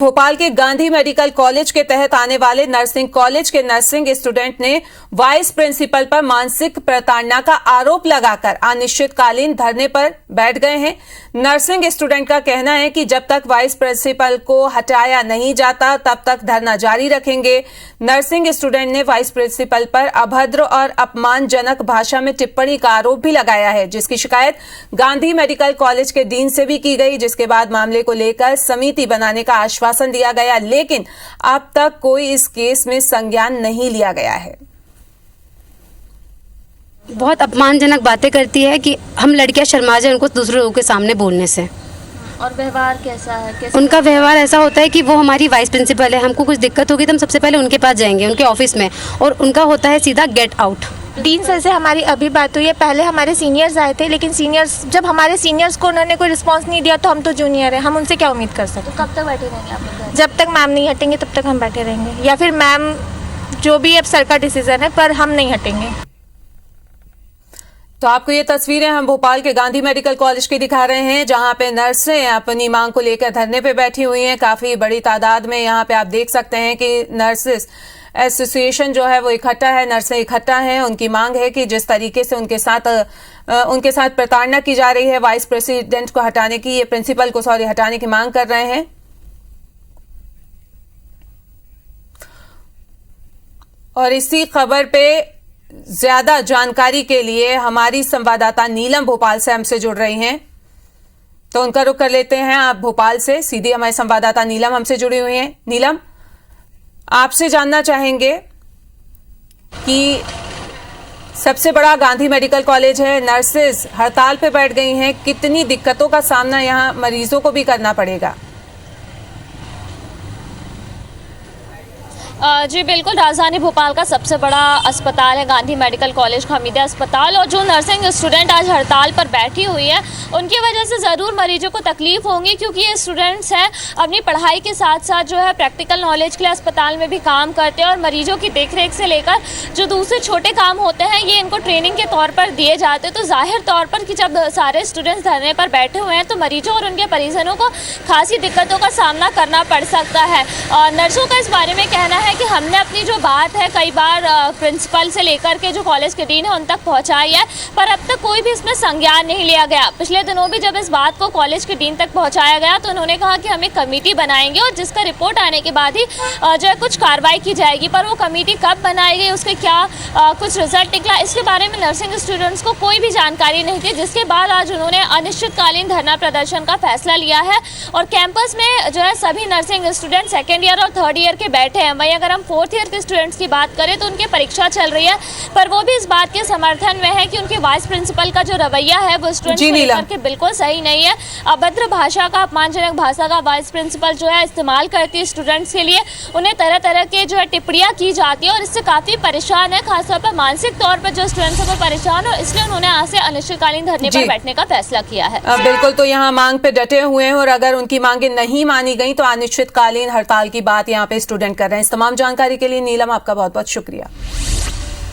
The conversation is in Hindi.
भोपाल के गांधी मेडिकल कॉलेज के तहत आने वाले नर्सिंग कॉलेज के नर्सिंग स्टूडेंट ने वाइस प्रिंसिपल पर मानसिक प्रताड़ना का आरोप लगाकर अनिश्चितकालीन धरने पर बैठ गए हैं। नर्सिंग स्टूडेंट का कहना है कि जब तक वाइस प्रिंसिपल को हटाया नहीं जाता तब तक धरना जारी रखेंगे। नर्सिंग स्टूडेंट ने वाइस प्रिंसिपल पर अभद्र और अपमानजनक भाषा में टिप्पणी का आरोप भी लगाया है, जिसकी शिकायत गांधी मेडिकल कॉलेज के डीन से भी की गई, जिसके बाद मामले को लेकर समिति बनाने का आश्वासन दिया गया, लेकिन अब तक कोई इस केस में संज्ञान नहीं लिया गया है। बहुत अपमानजनक बातें करती है कि हम लड़कियां शर्मा जाए उनको दूसरे लोगों के सामने बोलने से। और व्यवहार कैसा है? उनका व्यवहार ऐसा होता है कि वो हमारी वाइस प्रिंसिपल है, हमको कुछ दिक्कत होगी तो हम सबसे पहले उनके पास जाएंगे, उनके ऑफिस में, और उनका होता है सीधा गेट आउट। डीन सर से हमारी अभी बात हुई है। पहले हमारे सीनियर्स आए थे, लेकिन सीनियर्स जब हमारे सीनियर्स को उन्होंने कोई रिस्पांस नहीं दिया तो हम तो जूनियर हैं, हम उनसे क्या उम्मीद कर सकते। तो कब तक बैठे रहेंगे आप लोग? जब तक मैम नहीं हटेंगे तब तक हम बैठे रहेंगे, या फिर मैम जो भी अब सर का डिसीजन है, पर हम नहीं हटेंगे। तो आपको ये तस्वीरें हम भोपाल के गांधी मेडिकल कॉलेज की दिखा रहे हैं, जहां पे नर्सें अपनी मांग को लेकर धरने पे बैठी हुई हैं। काफी बड़ी तादाद में यहां पे आप देख सकते हैं कि नर्सेस एसोसिएशन जो है वो इकट्ठा है, नर्सें इकट्ठा हैं। उनकी मांग है कि जिस तरीके से उनके साथ प्रताड़ना की जा रही है, वाइस प्रेसिडेंट को हटाने की, ये प्रिंसिपल को हटाने की मांग कर रहे हैं। और इसी खबर पे ज्यादा जानकारी के लिए हमारी संवाददाता नीलम भोपाल से हमसे जुड़ रही हैं, तो उनका रुख कर लेते हैं। आप भोपाल से सीधी हमारे संवाददाता नीलम हमसे जुड़ी हुई हैं। नीलम, आपसे जानना चाहेंगे कि सबसे बड़ा गांधी मेडिकल कॉलेज है, नर्सेज हड़ताल पे बैठ गई हैं, कितनी दिक्कतों का सामना यहां मरीजों को भी करना पड़ेगा? जी बिल्कुल, राजधानी भोपाल का सबसे बड़ा अस्पताल है गांधी मेडिकल कॉलेज हमीदिया अस्पताल, और जो नर्सिंग स्टूडेंट आज हड़ताल पर बैठी हुई है उनकी वजह से ज़रूर मरीजों को तकलीफ होंगी, क्योंकि ये स्टूडेंट्स हैं अपनी पढ़ाई के साथ साथ जो है प्रैक्टिकल नॉलेज के लिए अस्पताल में भी काम करते हैं, और मरीजों की देखरेख से लेकर जो दूसरे छोटे काम होते हैं ये इनको ट्रेनिंग के तौर पर दिए जाते हैं। तो जाहिर तौर पर कि जब सारे स्टूडेंट्स धरने पर बैठे हुए हैं तो मरीजों और उनके परिजनों को खासी दिक्कतों का सामना करना पड़ सकता है। नर्सों का इस बारे में कहना है कि हमने अपनी जो बात है कई बार प्रिंसिपल से लेकर के जो कॉलेज के डीन है उन तक पहुंचाई है, पर अब तक कोई भी इसमें संज्ञान नहीं लिया गया। पिछले दिनों भी जब इस बात को कॉलेज के डीन तक पहुंचाया गया तो उन्होंने कहा कि हम एक कमेटी बनाएंगे और जिसका रिपोर्ट आने के बाद ही जो है कुछ कार्रवाई की जाएगी, पर वो कमेटी कब बनाई गई, उसके क्या कुछ रिजल्ट निकला, इसके बारे में नर्सिंग स्टूडेंट्स को कोई भी जानकारी नहीं थी, जिसके बाद आज उन्होंने अनिश्चितकालीन धरना प्रदर्शन का फैसला लिया है। और कैंपस में जो है सभी नर्सिंग स्टूडेंट सेकेंड ईयर और थर्ड ईयर के बैठे हैं। वहीं अगर हम फोर्थ ईयर के स्टूडेंट्स की बात करें तो उनकी परीक्षा चल रही है, पर वो भी इस बात के समर्थन में है कि उनके वाइस प्रिंसिपल का जो रवैया है वो स्टूडेंट्स को लेकर के बिल्कुल सही नहीं है। अभद्र भाषा का, अपमानजनक भाषा का वाइस प्रिंसिपल जो है इस्तेमाल करती है स्टूडेंट्स के लिए, उन्हें तरह तरह के जो है टिप्पणियां की जाती है और इससे काफी परेशान है, खासतौर पर मानसिक तौर पर जो स्टूडेंट्स है वो परेशान, और इसलिए उन्होंने आज से अनिश्चितकालीन धरने पर बैठने का फैसला किया है। बिल्कुल, तो यहाँ मांग पे डटे हुए हैं और अगर उनकी मांगे नहीं मानी गई तो अनिश्चितकालीन हड़ताल की बात यहाँ पे स्टूडेंट कर रहे हैं। इस तमाम जानकारी के लिए नीलम आपका बहुत बहुत शुक्रिया।